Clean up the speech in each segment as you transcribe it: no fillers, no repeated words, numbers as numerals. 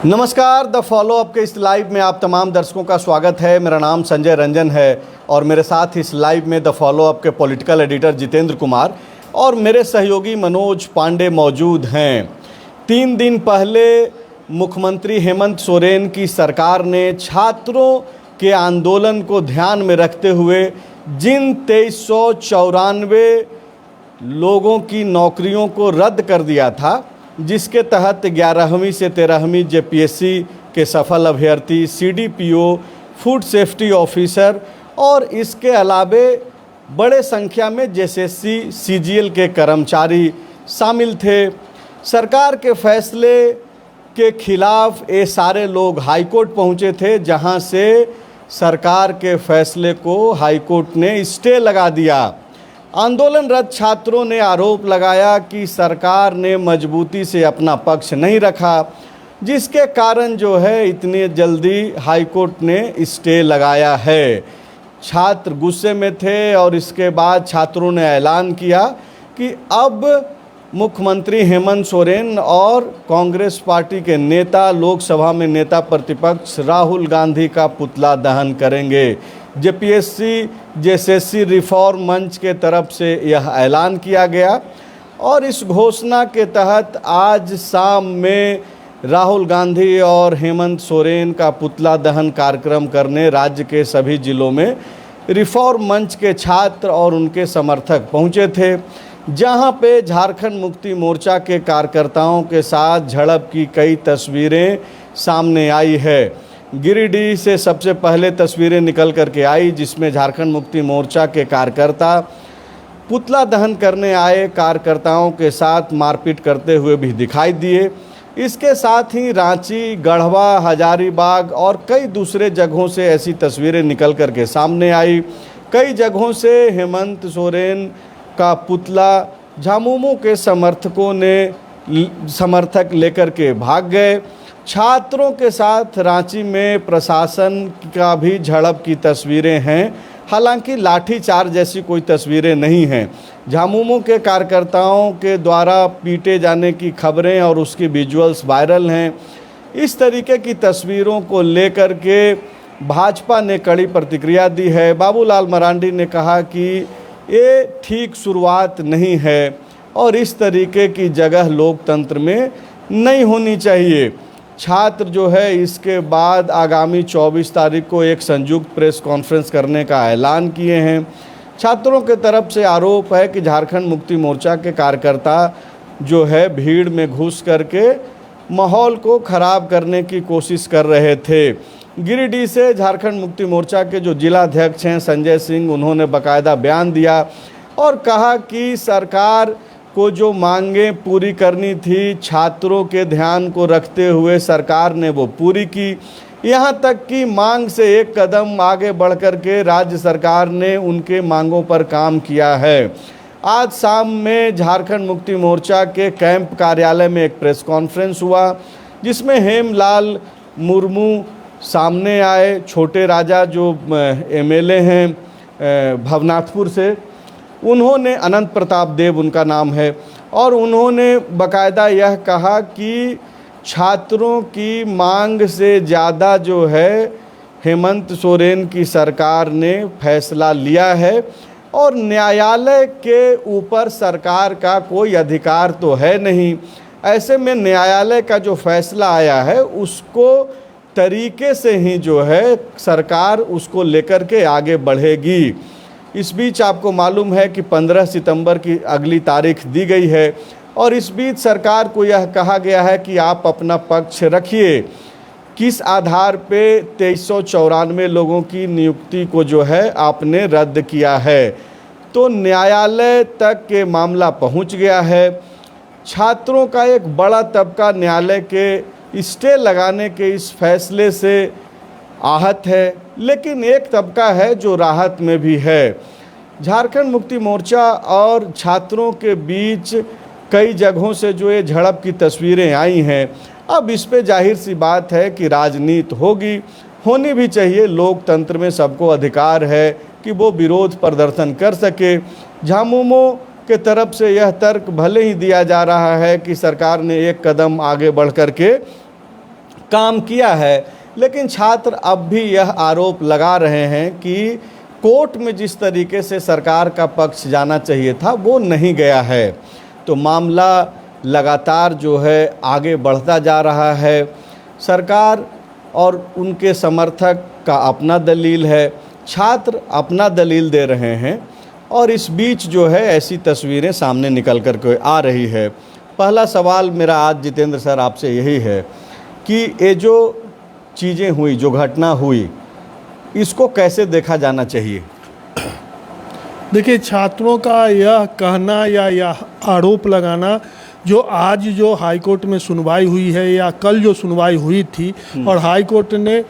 नमस्कार, the follow up के इस लाइव में आप तमाम दर्शकों का स्वागत है। मेरा नाम संजय रंजन है और मेरे साथ इस लाइव में द फॉलो अप के पॉलिटिकल एडिटर जितेंद्र कुमार और मेरे सहयोगी मनोज पांडे मौजूद हैं। 3 दिन पहले मुख्यमंत्री हेमंत सोरेन की सरकार ने छात्रों के आंदोलन को ध्यान में रखते हुए जिन 2394 लोगों की नौकरियों को रद्द कर दिया था, जिसके तहत 11वीं से 13वीं जेपीएससी के सफल अभ्यर्थी, सीडीपीओ, फूड सेफ्टी ऑफिसर और इसके अलावे बड़े संख्या में जेएसएससी, सीजीएल के कर्मचारी शामिल थे। सरकार के फैसले के खिलाफ ये सारे लोग हाईकोर्ट पहुंचे थे, जहां से सरकार के फैसले को हाईकोर्ट ने स्टे लगा दिया। आंदोलनरत छात्रों ने आरोप लगाया कि सरकार ने मजबूती से अपना पक्ष नहीं रखा, जिसके कारण जो है इतनी जल्दी हाईकोर्ट ने स्टे लगाया है। छात्र गुस्से में थे और इसके बाद छात्रों ने ऐलान किया कि अब मुख्यमंत्री हेमंत सोरेन और कांग्रेस पार्टी के नेता लोकसभा में नेता प्रतिपक्ष राहुल गांधी का पुतला दहन करेंगे। जेपीएससी जेएसएससी रिफॉर्म मंच के तरफ से यह ऐलान किया गया और इस घोषणा के तहत आज शाम में राहुल गांधी और हेमंत सोरेन का पुतला दहन कार्यक्रम करने राज्य के सभी जिलों में रिफॉर्म मंच के छात्र और उनके समर्थक पहुंचे थे, जहां पे झारखंड मुक्ति मोर्चा के कार्यकर्ताओं के साथ झड़प की कई तस्वीरें सामने आई है। गिरिडीह से सबसे पहले तस्वीरें निकल करके आई, जिसमें झारखंड मुक्ति मोर्चा के कार्यकर्ता पुतला दहन करने आए कार्यकर्ताओं के साथ मारपीट करते हुए भी दिखाई दिए। इसके साथ ही रांची, गढ़वा, हजारीबाग और कई दूसरे जगहों से ऐसी तस्वीरें निकल करके सामने आई। कई जगहों से हेमंत सोरेन का पुतला झामुमो के समर्थक लेकर के भाग गए। छात्रों के साथ रांची में प्रशासन का भी झड़प की तस्वीरें हैं, हालांकि लाठीचार्ज जैसी कोई तस्वीरें नहीं हैं। झामुमो के कार्यकर्ताओं के द्वारा पीटे जाने की खबरें और उसकी विजुअल्स वायरल हैं। इस तरीके की तस्वीरों को लेकर के भाजपा ने कड़ी प्रतिक्रिया दी है। बाबूलाल मरांडी ने कहा कि ये ठीक शुरुआत नहीं है और इस तरीके की जगह लोकतंत्र में नहीं होनी चाहिए। छात्र जो है इसके बाद आगामी 24 तारीख को एक संयुक्त प्रेस कॉन्फ्रेंस करने का ऐलान किए हैं। छात्रों के तरफ से आरोप है कि झारखंड मुक्ति मोर्चा के कार्यकर्ता जो है भीड़ में घुस करके माहौल को ख़राब करने की कोशिश कर रहे थे। गिरिडीह से झारखंड मुक्ति मोर्चा के जो जिलाध्यक्ष हैं संजय सिंह, उन्होंने बाकायदा बयान दिया और कहा कि सरकार को जो मांगें पूरी करनी थी, छात्रों के ध्यान को रखते हुए सरकार ने वो पूरी की। यहाँ तक कि मांग से एक कदम आगे बढ़ कर के राज्य सरकार ने उनके मांगों पर काम किया है। आज शाम में झारखंड मुक्ति मोर्चा के कैंप कार्यालय में एक प्रेस कॉन्फ्रेंस हुआ, जिसमें हेमलाल मुर्मू सामने आए। छोटे राजा जो एमएलए हैं भवनाथपुर से, उन्होंने, अनंत प्रताप देव उनका नाम है, और उन्होंने बाकायदा यह कहा कि छात्रों की मांग से ज़्यादा जो है हेमंत सोरेन की सरकार ने फैसला लिया है और न्यायालय के ऊपर सरकार का कोई अधिकार तो है नहीं। ऐसे में न्यायालय का जो फैसला आया है उसको तरीके से ही जो है सरकार उसको लेकर के आगे बढ़ेगी। इस बीच आपको मालूम है कि 15 सितंबर की अगली तारीख दी गई है और इस बीच सरकार को यह कहा गया है कि आप अपना पक्ष रखिए। किस आधार पे 2394 लोगों की नियुक्ति को जो है आपने रद्द किया है, तो न्यायालय तक के मामला पहुंच गया है। छात्रों का एक बड़ा तबका न्यायालय के स्टे लगाने के इस फैसले से आहत है, लेकिन एक तबका है जो राहत में भी है। झारखंड मुक्ति मोर्चा और छात्रों के बीच कई जगहों से जो ये झड़प की तस्वीरें आई हैं, अब इस पे जाहिर सी बात है कि राजनीति होनी भी चाहिए। लोकतंत्र में सबको अधिकार है कि वो विरोध प्रदर्शन कर सके। झामुमो के तरफ से यह तर्क भले ही दिया जा रहा है कि सरकार ने एक कदम आगे बढ़ कर के काम किया है। लेकिन छात्र अब भी यह आरोप लगा रहे हैं कि कोर्ट में जिस तरीके से सरकार का पक्ष जाना चाहिए था वो नहीं गया है। तो मामला लगातार जो है आगे बढ़ता जा रहा है। सरकार और उनके समर्थक का अपना दलील है, छात्र अपना दलील दे रहे हैं, और इस बीच जो है ऐसी तस्वीरें सामने निकल कर के आ रही है। पहला सवाल मेरा आज जितेंद्र सर आपसे यही है कि ये जो चीज़ें हुई, जो घटना हुई, इसको कैसे देखा जाना चाहिए? देखिए, छात्रों का यह कहना या यह आरोप लगाना, जो आज जो हाई कोर्ट में सुनवाई हुई है या कल जो सुनवाई हुई थी और हाई कोर्ट ने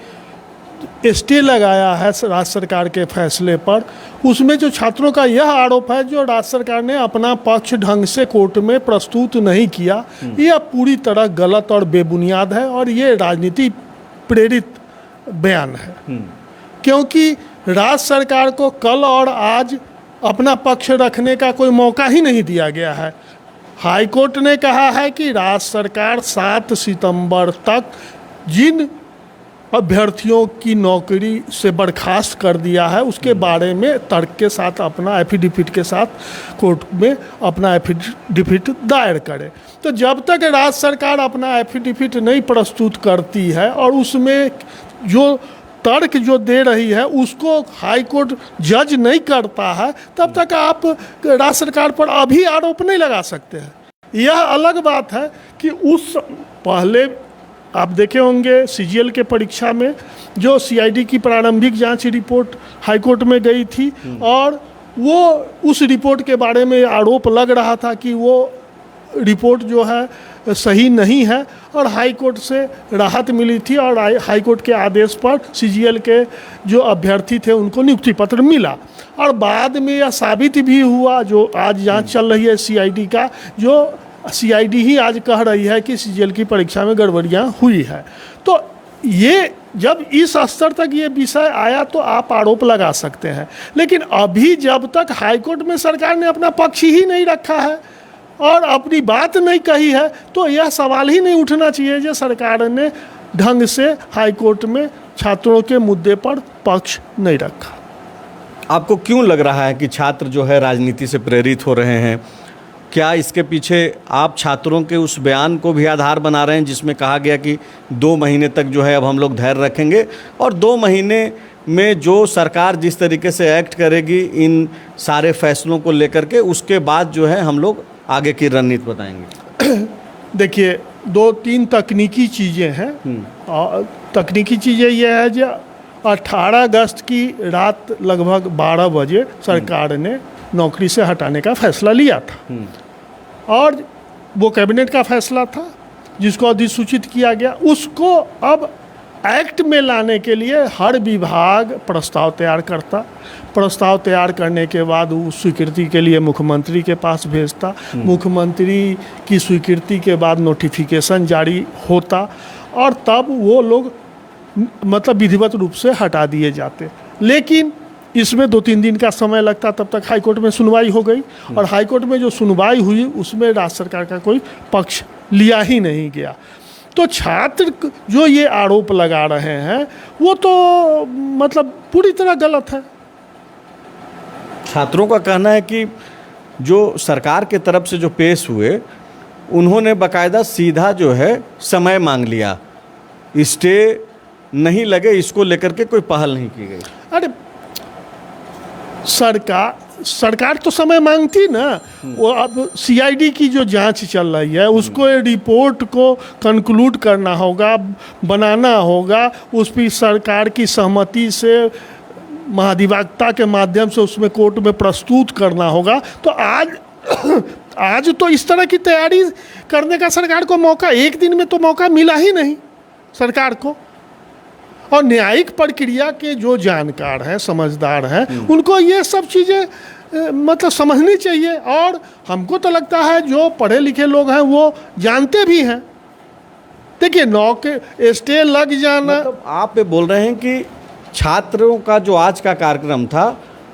स्टे लगाया है राज्य सरकार के फैसले पर, उसमें जो छात्रों का यह आरोप है जो राज्य सरकार ने अपना पक्ष ढंग से कोर्ट में प्रस्तुत नहीं किया, यह पूरी तरह गलत और बेबुनियाद है और ये राजनीति प्रेरित बयान है। क्योंकि राज्य सरकार को कल और आज अपना पक्ष रखने का कोई मौका ही नहीं दिया गया है। हाई कोर्ट ने कहा है कि राज्य सरकार 7 सितंबर तक जिन अभ्यर्थियों की नौकरी से बर्खास्त कर दिया है उसके बारे में तर्क के साथ अपना एफिडेविट के साथ कोर्ट में अपना एफिडेविट दायर करे। तो जब तक राज्य सरकार अपना एफिडेविट नहीं प्रस्तुत करती है और उसमें जो तर्क जो दे रही है उसको हाई कोर्ट जज नहीं करता है, तब तक आप राज्य सरकार पर अभी आरोप नहीं लगा सकते हैं। यह अलग बात है कि उस पहले आप देखे होंगे सीजीएल के परीक्षा में जो सीआईडी की प्रारंभिक जांच रिपोर्ट हाई कोर्ट में गई थी और वो उस रिपोर्ट के बारे में आरोप लग रहा था कि वो रिपोर्ट जो है सही नहीं है और हाई कोर्ट से राहत मिली थी और हाई कोर्ट के आदेश पर सीजीएल के जो अभ्यर्थी थे उनको नियुक्ति पत्र मिला। और बाद में यह साबित भी हुआ, जो आज जांच चल रही है सीआईडी का, जो सीआईडी ही आज कह रही है कि सीजीएल की परीक्षा में गड़बड़ियाँ हुई है। तो ये जब इस स्तर तक ये विषय आया तो आप आरोप लगा सकते हैं, लेकिन अभी जब तक हाई कोर्ट में सरकार ने अपना पक्ष ही नहीं रखा है और अपनी बात नहीं कही है तो यह सवाल ही नहीं उठना चाहिए कि सरकार ने ढंग से हाई कोर्ट में छात्रों के मुद्दे पर पक्ष नहीं रखा। आपको क्यों लग रहा है कि छात्र जो है राजनीति से प्रेरित हो रहे हैं? क्या इसके पीछे आप छात्रों के उस बयान को भी आधार बना रहे हैं जिसमें कहा गया कि 2 महीने तक जो है अब हम लोग धैर्य रखेंगे और 2 महीने में जो सरकार जिस तरीके से एक्ट करेगी इन सारे फैसलों को लेकर के, उसके बाद जो है हम लोग आगे की रणनीति बताएंगे? देखिए, 2-3 तकनीकी चीज़ें हैं। तकनीकी चीज़ें यह है जो 18 अगस्त की रात लगभग 12 बजे सरकार ने नौकरी से हटाने का फैसला लिया था और वो कैबिनेट का फैसला था जिसको अधिसूचित किया गया। उसको अब एक्ट में लाने के लिए हर विभाग प्रस्ताव तैयार करता, प्रस्ताव तैयार करने के बाद उस स्वीकृति के लिए मुख्यमंत्री के पास भेजता, मुख्यमंत्री की स्वीकृति के बाद नोटिफिकेशन जारी होता और तब वो लोग मतलब विधिवत रूप से हटा दिए जाते। लेकिन इसमें 2-3 दिन का समय लगता, तब तक हाई कोर्ट में सुनवाई हो गई और हाई कोर्ट में जो सुनवाई हुई उसमें राज्य सरकार का कोई पक्ष लिया ही नहीं गया। तो छात्र जो ये आरोप लगा रहे हैं वो तो मतलब पूरी तरह गलत है। छात्रों का कहना है कि जो सरकार के तरफ से जो पेश हुए उन्होंने बाकायदा सीधा जो है समय मांग लिया, स्टे नहीं लगे, इसको लेकर के कोई पहल नहीं की गई। अरे सरकार तो समय मांगती ना, वो अब सीआईडी की जो जांच चल रही है उसको रिपोर्ट को कंक्लूड करना होगा, बनाना होगा, उस पर सरकार की सहमति से महाधिवक्ता के माध्यम से उसमें कोर्ट में प्रस्तुत करना होगा। तो आज तो इस तरह की तैयारी करने का सरकार को मौका, एक दिन में तो मौका मिला ही नहीं सरकार को। और न्यायिक प्रक्रिया के जो जानकार हैं, समझदार हैं, उनको ये सब चीज़ें मतलब समझनी चाहिए। और हमको तो लगता है जो पढ़े लिखे लोग हैं वो जानते भी हैं। देखिए, नौकरी स्टे लग जाना, मतलब आप ये बोल रहे हैं कि छात्रों का जो आज का कार्यक्रम था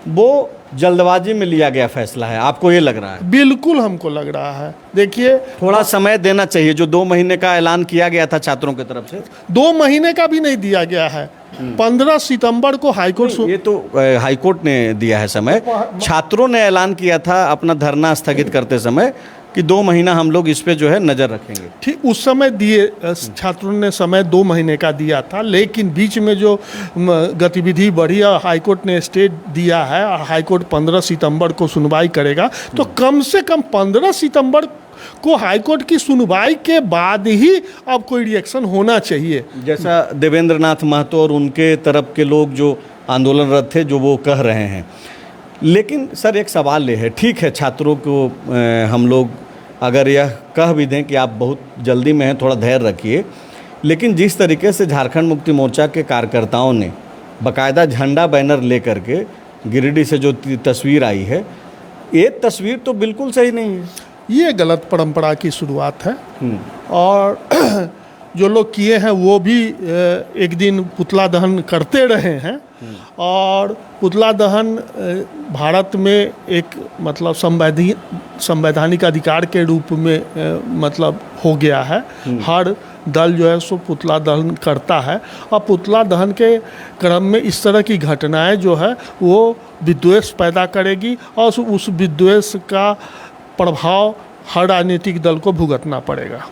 वो जल्दबाजी में लिया गया फैसला है, आपको ये लग रहा है? बिल्कुल हमको लग रहा है। देखिए, थोड़ा समय देना चाहिए। जो 2 महीने का ऐलान किया गया था छात्रों की तरफ से, 2 महीने का भी नहीं दिया गया है। 15 सितंबर को हाईकोर्ट ये तो हाईकोर्ट ने दिया है समय। छात्रों ने ऐलान किया था अपना धरना स्थगित करते समय कि 2 महीना हम लोग इस पे जो है नज़र रखेंगे। ठीक उस समय दिए, छात्रों ने समय 2 महीने का दिया था, लेकिन बीच में जो गतिविधि बढ़ी और हाईकोर्ट ने स्टे दिया है और हाईकोर्ट 15 सितंबर को सुनवाई करेगा, तो कम से कम 15 सितंबर को हाईकोर्ट की सुनवाई के बाद ही अब कोई रिएक्शन होना चाहिए। जैसा देवेंद्र नाथ महतो और उनके तरफ के लोग जो आंदोलनरत थे, जो वो कह रहे हैं। लेकिन सर एक सवाल ये है, ठीक है छात्रों को हम लोग अगर यह कह भी दें कि आप बहुत जल्दी में हैं, थोड़ा धैर्य रखिए, लेकिन जिस तरीके से झारखंड मुक्ति मोर्चा के कार्यकर्ताओं ने बाकायदा झंडा बैनर लेकर के गिरिडीह से जो तस्वीर आई है, ये तस्वीर तो बिल्कुल सही नहीं है। ये गलत परंपरा की शुरुआत है और जो लोग किए हैं वो भी एक दिन पुतला दहन करते रहे हैं और पुतला दहन भारत में एक मतलब संवैधानिक अधिकार के रूप में मतलब हो गया है। हर दल जो है सो पुतला दहन करता है और पुतला दहन के क्रम में इस तरह की घटनाएं जो है वो विद्वेष पैदा करेगी और उस विद्वेष का प्रभाव हर राजनीतिक दल को भुगतना पड़ेगा।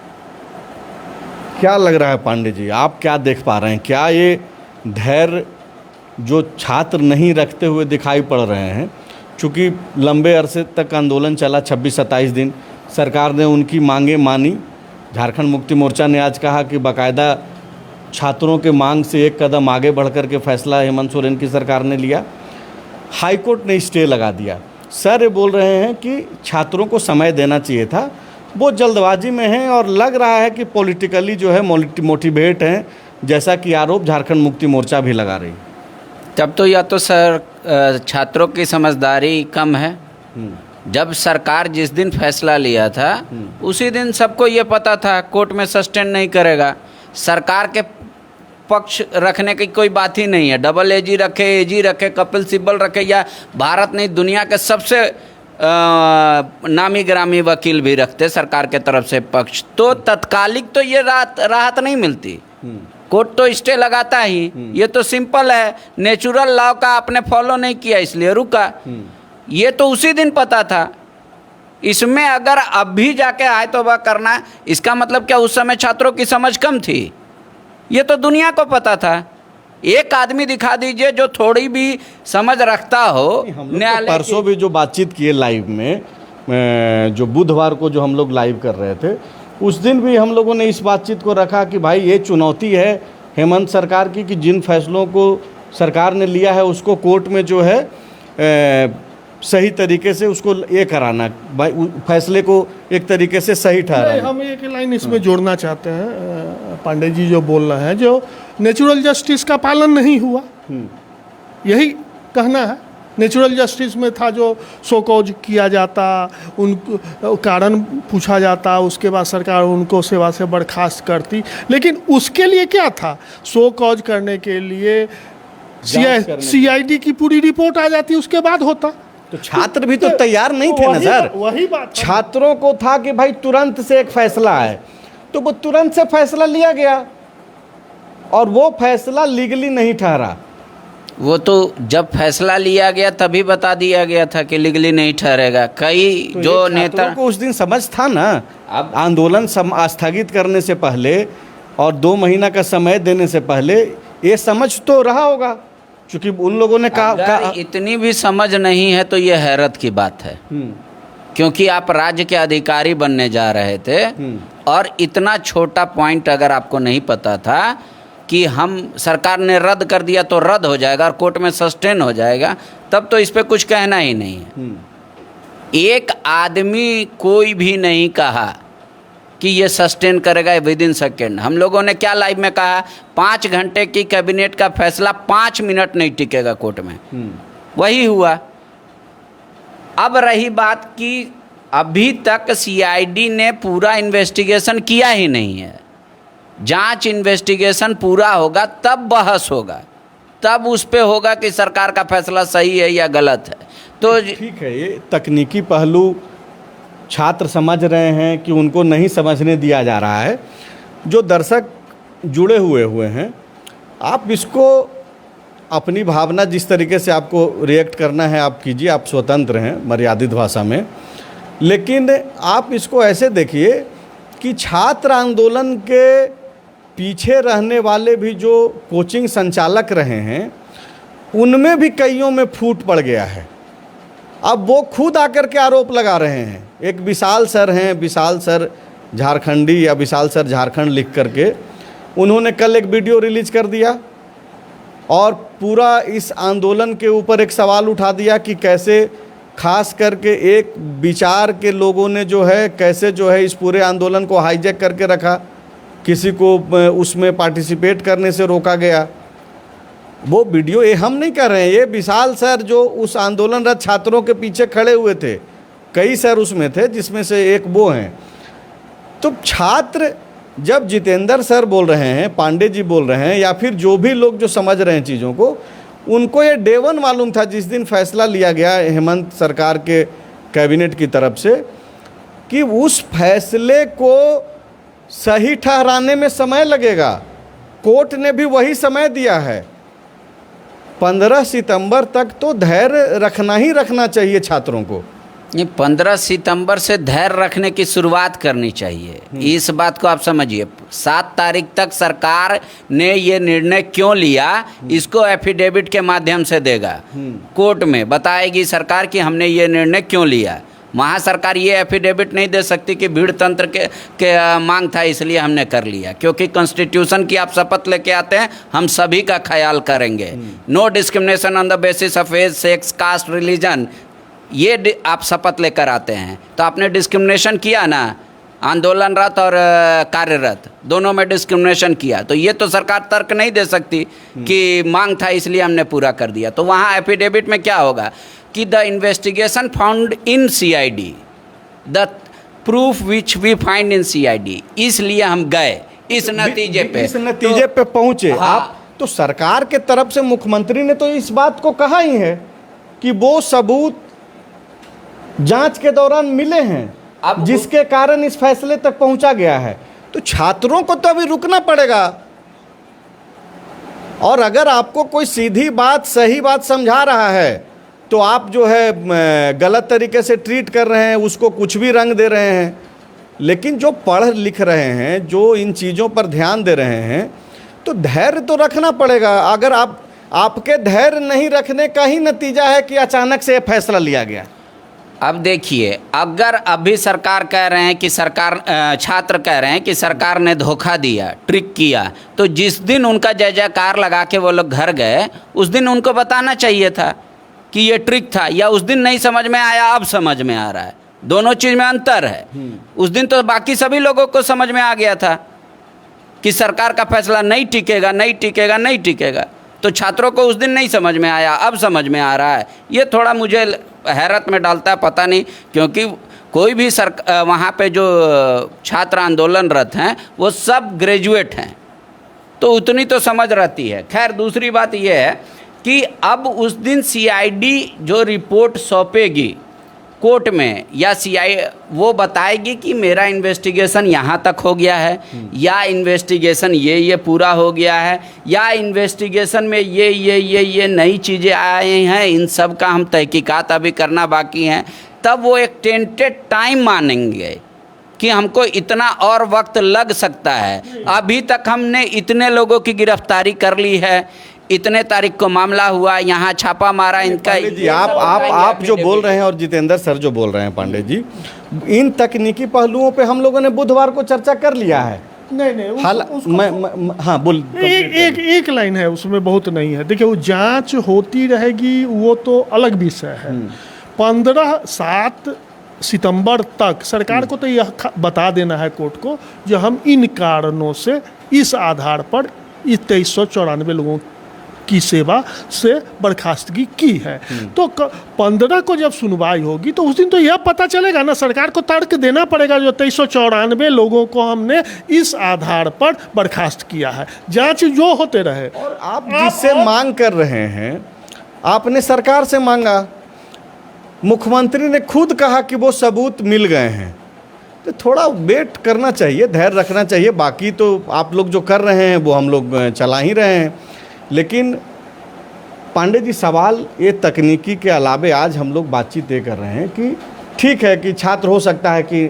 क्या लग रहा है पांडे जी, आप क्या देख पा रहे हैं? क्या ये धैर्य जो छात्र नहीं रखते हुए दिखाई पड़ रहे हैं, चूँकि लंबे अरसे तक आंदोलन चला, 26-27 दिन, सरकार ने उनकी मांगें मानी। झारखंड मुक्ति मोर्चा ने आज कहा कि बाकायदा छात्रों के मांग से एक कदम आगे बढ़ कर के फैसला हेमंत सोरेन की सरकार ने लिया। हाईकोर्ट ने स्टे लगा दिया। सर ये बोल रहे हैं कि छात्रों को समय देना चाहिए था, वो जल्दबाजी में हैं और लग रहा है कि पॉलिटिकली जो है मोटिवेट हैं, जैसा कि आरोप झारखंड मुक्ति मोर्चा भी लगा रही। तब तो या तो सर छात्रों की समझदारी कम है। जब सरकार जिस दिन फैसला लिया था उसी दिन सबको ये पता था कोर्ट में सस्टेन नहीं करेगा। सरकार के पक्ष रखने की कोई बात ही नहीं है। डबल एजी रखे, कपिल सिब्बल रखे, या भारत नहीं दुनिया के सबसे नामी ग्रामी वकील भी रखते सरकार के तरफ से पक्ष, तो तत्कालिक तो ये राहत नहीं मिलती। कोर्ट तो स्टे लगाता ही। ये तो सिंपल है, नेचुरल लॉ का आपने फॉलो नहीं किया इसलिए रुका। ये तो उसी दिन पता था। इसमें अगर अब भी जाके आए तौबा करना, इसका मतलब क्या उस समय छात्रों की समझ कम थी? ये तो दुनिया को पता था। एक आदमी दिखा दीजिए जो थोड़ी भी समझ रखता हो। न्यायालय तो परसों भी जो बातचीत किए लाइव में, जो बुधवार को जो हम लोग लाइव कर रहे थे, उस दिन भी हम लोगों ने इस बातचीत को रखा कि भाई ये चुनौती है हेमंत सरकार की कि जिन फैसलों को सरकार ने लिया है उसको कोर्ट में जो है सही तरीके से उसको ये कराना, भाई फैसले को एक तरीके से सही ठहराना। हम एक लाइन इसमें जोड़ना चाहते हैं, पांडे जी जो बोल रहे हैं, जो नेचुरल जस्टिस का पालन नहीं हुआ, यही कहना है। नेचुरल जस्टिस में था जो सो कॉज किया जाता, उन कारण पूछा जाता, उसके बाद सरकार उनको सेवा से बर्खास्त करती। लेकिन उसके लिए क्या था? सो कॉज करने के लिए CID की पूरी रिपोर्ट आ जाती, उसके बाद होता। तो छात्र भी तो तैयार नहीं थे ना सर। वही बात छात्रों को था कि भाई तुरंत से एक फैसला है, तो वो तुरंत से फैसला लिया गया और वो फैसला लीगली नहीं ठहरा। वो तो जब फैसला लिया गया तभी बता दिया गया था कि लीगली नहीं ठहरेगा। कई तो जो नेता को उस दिन समझ था ना। अब आंदोलन स्थगित करने से पहले और 2 महीना का समय देने से पहले ये समझ तो रहा होगा, क्योंकि उन लोगों ने कहा। इतनी भी समझ नहीं है तो ये हैरत की बात है, क्योंकि आप राज्य के अधिकारी बनने जा रहे थे और इतना छोटा पॉइंट अगर आपको नहीं पता था कि हम सरकार ने रद्द कर दिया तो रद्द हो जाएगा और कोर्ट में सस्टेन हो जाएगा, तब तो इस पे कुछ कहना ही नहीं है। एक आदमी कोई भी नहीं कहा कि ये सस्टेन करेगा विद इन सेकेंड। हम लोगों ने क्या लाइव में कहा, 5 घंटे की कैबिनेट का फैसला 5 मिनट नहीं टिकेगा कोर्ट में। वही हुआ। अब रही बात कि अभी तक CID ने पूरा इन्वेस्टिगेशन किया ही नहीं है। जांच इन्वेस्टिगेशन पूरा होगा तब बहस होगा, तब उस पे होगा कि सरकार का फैसला सही है या गलत है। तो ठीक है, ये तकनीकी पहलू छात्र समझ रहे हैं कि उनको नहीं समझने दिया जा रहा है। जो दर्शक जुड़े हुए हैं, आप इसको अपनी भावना जिस तरीके से आपको रिएक्ट करना है आप कीजिए, आप स्वतंत्र हैं मर्यादित भाषा में। लेकिन आप इसको ऐसे देखिए कि छात्र आंदोलन के पीछे रहने वाले भी जो कोचिंग संचालक रहे हैं, उनमें भी कईयों में फूट पड़ गया है। अब वो खुद आकर के आरोप लगा रहे हैं। एक विशाल सर हैं, विशाल सर झारखंडी या विशाल सर झारखंड लिख करके उन्होंने कल एक वीडियो रिलीज कर दिया और पूरा इस आंदोलन के ऊपर एक सवाल उठा दिया कि कैसे खास करके एक विचार के लोगों ने जो है कैसे जो है इस पूरे आंदोलन को हाईजैक करके रखा, किसी को उसमें पार्टिसिपेट करने से रोका गया। वो वीडियो ये हम नहीं कर रहे हैं, ये विशाल सर जो उस आंदोलनरत छात्रों के पीछे खड़े हुए थे, कई सर उसमें थे जिसमें से एक वो हैं। तो छात्र जब जितेंद्र सर बोल रहे हैं, पांडे जी बोल रहे हैं, या फिर जो भी लोग जो समझ रहे हैं चीज़ों को, उनको ये डे वन मालूम था जिस दिन फैसला लिया गया हेमंत सरकार के कैबिनेट की तरफ से कि उस फैसले को सही ठहराने में समय लगेगा। कोर्ट ने भी वही समय दिया है। 15 सितंबर तक तो धैर्य रखना ही रखना चाहिए छात्रों को। ये 15 सितंबर से धैर्य रखने की शुरुआत करनी चाहिए। इस बात को आप समझिए। 7 तारीख तक सरकार ने ये निर्णय क्यों लिया, इसको एफिडेविट के माध्यम से देगा, कोर्ट में बताएगी सरकार कि हमने ये निर्णय क्यों लिया। वहाँ सरकार ये एफिडेविट नहीं दे सकती कि भीड़ तंत्र के मांग था इसलिए हमने कर लिया, क्योंकि कॉन्स्टिट्यूशन की आप शपथ लेके आते हैं, हम सभी का ख्याल करेंगे, no discrimination on the basis of age, sex, caste, religion, ये आप शपथ लेकर आते हैं। तो आपने डिस्क्रिमिनेशन किया ना, आंदोलनरत और कार्यरत दोनों में डिस्क्रिमिनेशन किया, तो ये तो सरकार तर्क नहीं दे सकती कि मांग था इसलिए हमने पूरा कर दिया। तो वहाँ एफिडेविट में क्या होगा कि the investigation found in CID, the proof which we find in CID, इसलिए हम गए इस नतीजे पे पहुंचे। हाँ। आप तो सरकार के तरफ से मुख्यमंत्री ने तो इस बात को कहा ही है कि वो सबूत जांच के दौरान मिले हैं जिसके कारण इस फैसले तक पहुंचा गया है। तो छात्रों को तो अभी रुकना पड़ेगा। और अगर आपको कोई सीधी बात, सही बात समझा रहा है तो आप जो है गलत तरीके से ट्रीट कर रहे हैं, उसको कुछ भी रंग दे रहे हैं। लेकिन जो पढ़ लिख रहे हैं, जो इन चीज़ों पर ध्यान दे रहे हैं, तो धैर्य तो रखना पड़ेगा। अगर आपके धैर्य नहीं रखने का ही नतीजा है कि अचानक से ये फैसला लिया गया। अब देखिए, अगर अभी सरकार कह रहे हैं कि छात्र कह रहे हैं कि सरकार ने धोखा दिया, ट्रिक किया, तो जिस दिन उनका जय जयकार लगा के वो लोग घर गए, उस दिन उनको बताना चाहिए था कि ये ट्रिक था, या उस दिन नहीं समझ में आया, अब समझ में आ रहा है। दोनों चीज़ में अंतर है। उस दिन तो बाकी सभी लोगों को समझ में आ गया था कि सरकार का फैसला नहीं टिकेगा, नहीं टिकेगा, नहीं टिकेगा। तो छात्रों को उस दिन नहीं समझ में आया, अब समझ में आ रहा है। ये थोड़ा मुझे हैरत में डालता है, पता नहीं, क्योंकि कोई भी वहाँ पे जो छात्र आंदोलनरत हैं वो सब ग्रेजुएट हैं, तो उतनी तो समझ रहती है। खैर, दूसरी बात ये है कि अब उस दिन सीआईडी जो रिपोर्ट सौंपेगी कोर्ट में, या वो बताएगी कि मेरा इन्वेस्टिगेशन यहाँ तक हो गया है, या इन्वेस्टिगेशन ये पूरा हो गया है, या इन्वेस्टिगेशन में ये नई चीज़ें आई हैं, इन सब का हम तहकीकात अभी करना बाकी हैं। तब वो एक टेंटेड टाइम मानेंगे कि हमको इतना और वक्त लग सकता है। अभी तक हमने इतने लोगों की गिरफ्तारी कर ली है, इतने तारीख को मामला हुआ, यहाँ छापा मारा, इनका जी आप जो बोल रहे हैं और जितेंद्र सर जो बोल रहे हैं पांडे जी, इन तकनीकी पहलुओं पे हम लोगों ने बुधवार को चर्चा कर लिया है। नहीं हाँ बोल। एक लाइन है उसमें, बहुत नहीं है। देखिए, वो जांच होती रहेगी, वो तो अलग विषय है। 7 सितंबर तक सरकार को तो यह बता देना है कोर्ट को, जो हम इन कारणों से, इस आधार पर इस 2394 लोगों की सेवा से बर्खास्तगी की है। तो 15 को जब सुनवाई होगी तो उस दिन तो यह पता चलेगा ना, सरकार को तर्क देना पड़ेगा जो 2394 लोगों को हमने इस आधार पर बर्खास्त किया है। जांच जो होते रहे। और आप जिससे मांग कर रहे हैं, आपने सरकार से मांगा, मुख्यमंत्री ने खुद कहा कि वो सबूत मिल गए हैं, तो थोड़ा वेट करना चाहिए, धैर्य रखना चाहिए। बाकी तो आप लोग जो कर रहे हैं वो हम लोग चला ही रहे हैं। लेकिन पांडे जी, सवाल ये तकनीकी के अलावे आज हम लोग बातचीत ये कर रहे हैं कि ठीक है कि छात्र हो सकता है कि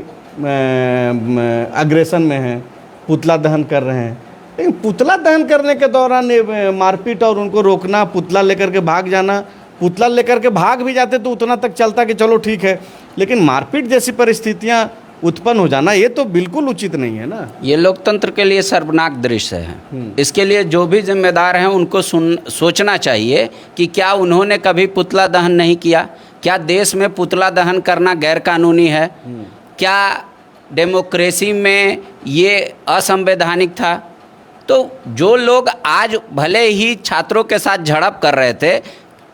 अग्रेसन में हैं, पुतला दहन कर रहे हैं, लेकिन पुतला दहन करने के दौरान मारपीट और उनको रोकना, पुतला लेकर के भाग जाना, पुतला लेकर के भाग भी जाते तो उतना तक चलता कि चलो ठीक है, लेकिन मारपीट जैसी परिस्थितियां उत्पन्न हो जाना ये तो बिल्कुल उचित नहीं है ना। ये लोकतंत्र के लिए शर्मनाक दृश्य है। इसके लिए जो भी जिम्मेदार हैं उनको सोचना चाहिए कि क्या उन्होंने कभी पुतला दहन नहीं किया? क्या देश में पुतला दहन करना गैर कानूनी है? क्या डेमोक्रेसी में ये असंवैधानिक था? तो जो लोग आज भले ही छात्रों के साथ झड़प कर रहे थे,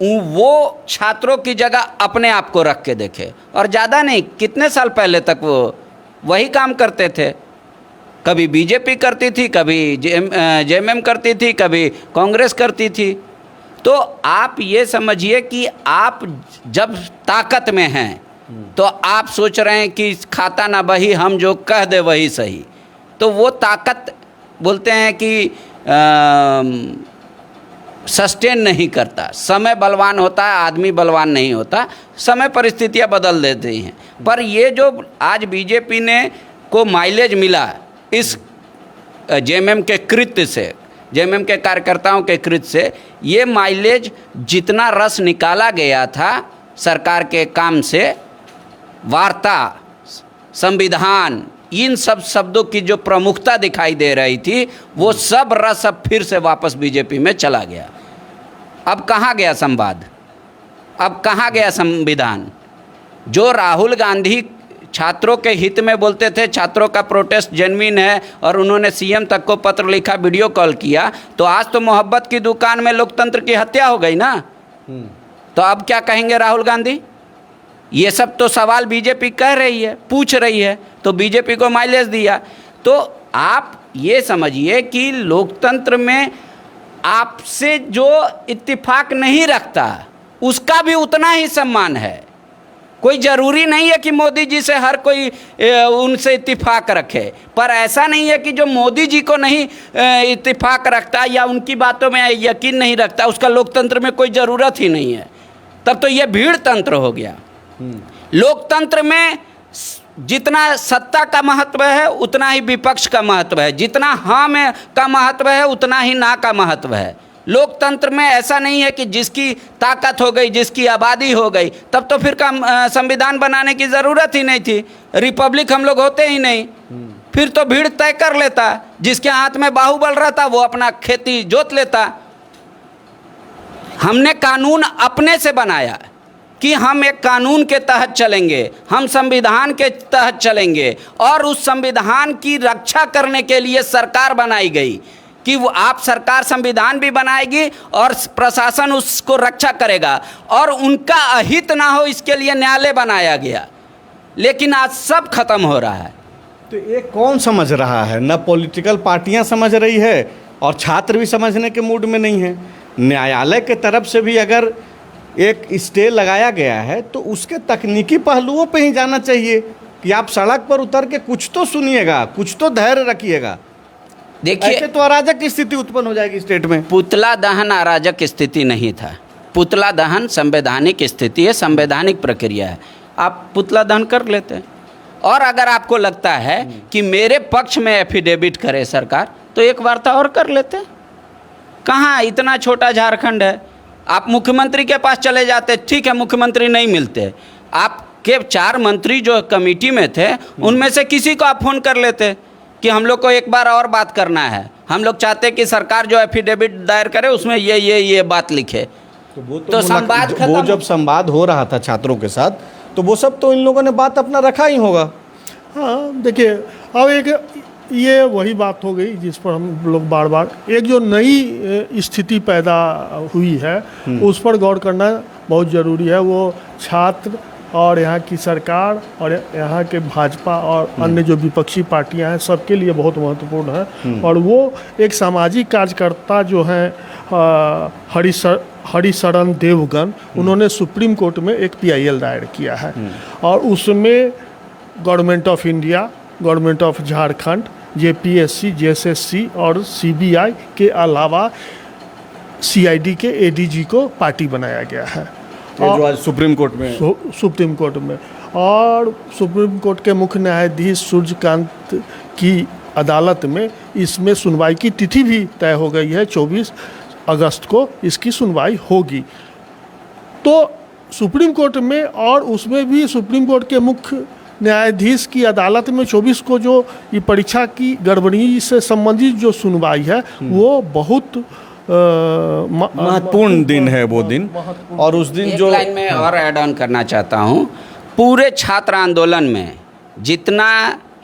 वो छात्रों की जगह अपने आप को रख के देखे, और ज़्यादा नहीं, कितने साल पहले तक वो वही काम करते थे। कभी बीजेपी करती थी, कभी जेएमएम करती थी, कभी कांग्रेस करती थी। तो आप ये समझिए कि आप जब ताकत में हैं तो आप सोच रहे हैं कि खाता ना बही, हम जो कह दे वही सही। तो वो ताकत बोलते हैं कि सस्टेन नहीं करता। समय बलवान होता है, आदमी बलवान नहीं होता। समय परिस्थितियां बदल देती हैं। पर ये जो आज बीजेपी ने को माइलेज मिला इस जेएमएम के कृत्य से, जेएमएम के कार्यकर्ताओं के कृत्य से, ये माइलेज जितना रस निकाला गया था सरकार के काम से, वार्ता, संविधान, इन सब शब्दों की जो प्रमुखता दिखाई दे रही थी, वो सब रस अब फिर से वापस बीजेपी में चला गया। अब कहाँ गया संवाद? अब कहाँ गया संविधान? जो राहुल गांधी छात्रों के हित में बोलते थे, छात्रों का प्रोटेस्ट जेन्युइन है, और उन्होंने सीएम तक को पत्र लिखा, वीडियो कॉल किया, तो आज तो मोहब्बत की दुकान में लोकतंत्र की हत्या हो गई ना। तो अब क्या कहेंगे राहुल गांधी? ये सब तो सवाल बीजेपी कह रही है, पूछ रही है, तो बीजेपी को माइलेज दिया। तो आप ये समझिए कि लोकतंत्र में आपसे जो इत्तेफाक नहीं रखता उसका भी उतना ही सम्मान है। कोई ज़रूरी नहीं है कि मोदी जी से हर कोई उनसे इत्तेफाक रखे, पर ऐसा नहीं है कि जो मोदी जी को नहीं इत्तेफाक रखता या उनकी बातों में यकीन नहीं रखता, उसका लोकतंत्र में कोई ज़रूरत ही नहीं है। तब तो ये भीड़ तंत्र हो गया। लोकतंत्र में जितना सत्ता का महत्व है उतना ही विपक्ष का महत्व है, जितना हाँ में का महत्व है उतना ही ना का महत्व है। लोकतंत्र में ऐसा नहीं है कि जिसकी ताकत हो गई, जिसकी आबादी हो गई, तब तो फिर संविधान बनाने की ज़रूरत ही नहीं थी, रिपब्लिक हम लोग होते ही नहीं। फिर तो भीड़ तय कर लेता, जिसके हाथ में बाहुबल रहता वो अपना खेती जोत लेता। हमने कानून अपने से बनाया कि हम एक कानून के तहत चलेंगे, हम संविधान के तहत चलेंगे, और उस संविधान की रक्षा करने के लिए सरकार बनाई गई कि वो आप सरकार संविधान भी बनाएगी और प्रशासन उसको रक्षा करेगा, और उनका अहित ना हो इसके लिए न्यायालय बनाया गया। लेकिन आज सब खत्म हो रहा है। तो ये कौन समझ रहा है? न पॉलिटिकल पार्टियां समझ रही है और छात्र भी समझने के मूड में नहीं है। न्यायालय के तरफ से भी अगर एक स्टे लगाया गया है तो उसके तकनीकी पहलुओं पे ही जाना चाहिए कि आप सड़क पर उतर के कुछ तो सुनिएगा, कुछ तो धैर्य रखिएगा। देखिए, तो अराजक स्थिति उत्पन्न हो जाएगी स्टेट में। पुतला दहन अराजक स्थिति नहीं था। पुतला दहन संवैधानिक स्थिति है, संवैधानिक प्रक्रिया है। आप पुतला दहन कर लेते हैं, और अगर आपको लगता है कि मेरे पक्ष में एफिडेविट करे सरकार, तो एक वार्ता और कर लेते। कहाँ, इतना छोटा झारखंड है, आप मुख्यमंत्री के पास चले जाते, ठीक है, मुख्यमंत्री नहीं मिलते, आपके 4 मंत्री जो कमेटी में थे उनमें से किसी को आप फोन कर लेते कि हम लोग को एक बार और बात करना है, हम लोग चाहते कि सरकार जो एफिडेविट दायर करे उसमें ये बात लिखे। तो संवाद खत्म। वो जब संवाद हो रहा था छात्रों के साथ, तो वो सब तो इन लोगों ने बात अपना रखा ही होगा। हाँ, देखिए, अब एक ये वही बात हो गई जिस पर हम लोग बार बार, एक जो नई स्थिति पैदा हुई है उस पर गौर करना बहुत ज़रूरी है। वो छात्र और यहाँ की सरकार और यहाँ के भाजपा और अन्य जो विपक्षी पार्टियां हैं सबके लिए बहुत महत्वपूर्ण है। और वो एक सामाजिक कार्यकर्ता जो हैं हरिशरण देवगन, उन्होंने सुप्रीम कोर्ट में एक PIL दायर किया है और उसमें government of India, government of Jharkhand, JPSC, JSSC और CBI के अलावा CID के ADG को पार्टी बनाया गया है ये जो आज सुप्रीम कोर्ट में सुप्रीम कोर्ट में। और सुप्रीम कोर्ट के मुख्य न्यायाधीश सूर्यकांत की अदालत में इसमें सुनवाई की तिथि भी तय हो गई है, 24 अगस्त को इसकी सुनवाई होगी। तो सुप्रीम कोर्ट में और उसमें भी सुप्रीम कोर्ट के मुख्य न्यायाधीश की अदालत में 24 को जो ये परीक्षा की गड़बड़ी से संबंधित जो सुनवाई है वो बहुत महत्वपूर्ण दिन है वो दिन। और उस दिन एक जो लाइन में और ऐड ऑन करना चाहता हूँ, पूरे छात्र आंदोलन में जितना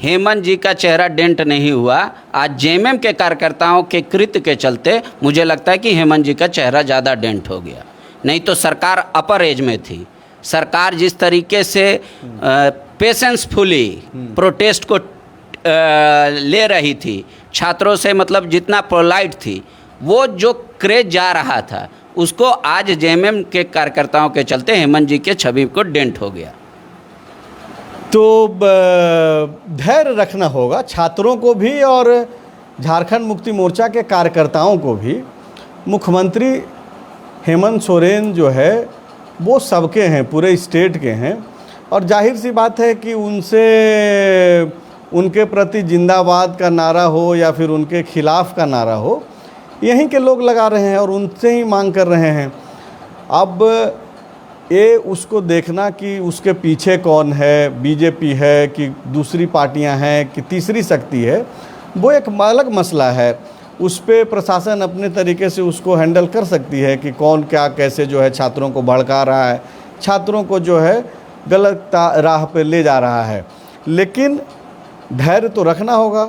हेमंत जी का चेहरा डेंट नहीं हुआ, आज JMM के कार्यकर्ताओं के कृत्य के चलते मुझे लगता है कि हेमंत जी का चेहरा ज़्यादा डेंट हो गया। नहीं तो सरकार अपर एज में थी, सरकार जिस तरीके से पेशेंसफुली प्रोटेस्ट को ले रही थी, छात्रों से मतलब जितना पोलाइट थी, वो जो क्रेज जा रहा था उसको आज JMM के कार्यकर्ताओं के चलते हेमंत जी के छवि को डेंट हो गया। तो धैर्य रखना होगा छात्रों को भी और झारखंड मुक्ति मोर्चा के कार्यकर्ताओं को भी। मुख्यमंत्री हेमंत सोरेन जो है वो सबके हैं, पूरे स्टेट के हैं और जाहिर सी बात है कि उनसे उनके प्रति जिंदाबाद का नारा हो या फिर उनके खिलाफ का नारा हो, यहीं के लोग लगा रहे हैं और उनसे ही मांग कर रहे हैं। अब ये उसको देखना कि उसके पीछे कौन है, बीजेपी है कि दूसरी पार्टियां हैं कि तीसरी शक्ति है, वो एक अलग मसला है। उस पे प्रशासन अपने तरीके से उसको हैंडल कर सकती है कि कौन क्या कैसे जो है छात्रों को भड़का रहा है, छात्रों को जो है गलत राह पे ले जा रहा है। लेकिन धैर्य तो रखना होगा।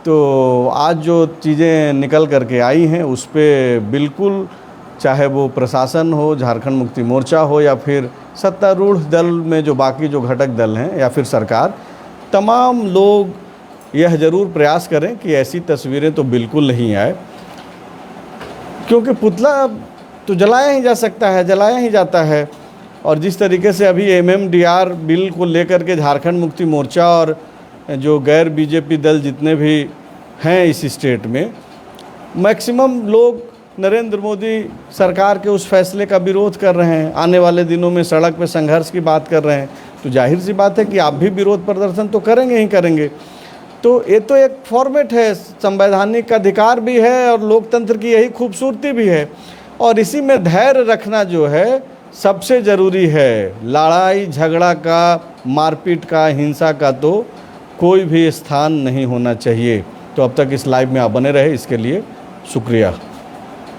तो आज जो चीज़ें निकल करके आई हैं उस पे बिल्कुल, चाहे वो प्रशासन हो, झारखंड मुक्ति मोर्चा हो या फिर सत्तारूढ़ दल में जो बाकी जो घटक दल हैं या फिर सरकार, तमाम लोग यह ज़रूर प्रयास करें कि ऐसी तस्वीरें तो बिल्कुल नहीं आए, क्योंकि पुतला तो जलाया ही जा सकता है, जलाया ही जाता है। और जिस तरीके से अभी MMDR बिल को लेकर के झारखंड मुक्ति मोर्चा और जो गैर बीजेपी दल जितने भी हैं इस स्टेट में, मैक्सिमम लोग नरेंद्र मोदी सरकार के उस फैसले का विरोध कर रहे हैं, आने वाले दिनों में सड़क पे संघर्ष की बात कर रहे हैं। तो जाहिर सी बात है कि आप भी विरोध प्रदर्शन तो करेंगे ही करेंगे। तो ये तो एक फॉर्मेट है, संवैधानिक अधिकार भी है और लोकतंत्र की यही खूबसूरती भी है। और इसी में धैर्य रखना जो है सबसे ज़रूरी है। लड़ाई झगड़ा का, मारपीट का, हिंसा का तो कोई भी स्थान नहीं होना चाहिए। तो अब तक इस लाइव में आप बने रहे, इसके लिए शुक्रिया।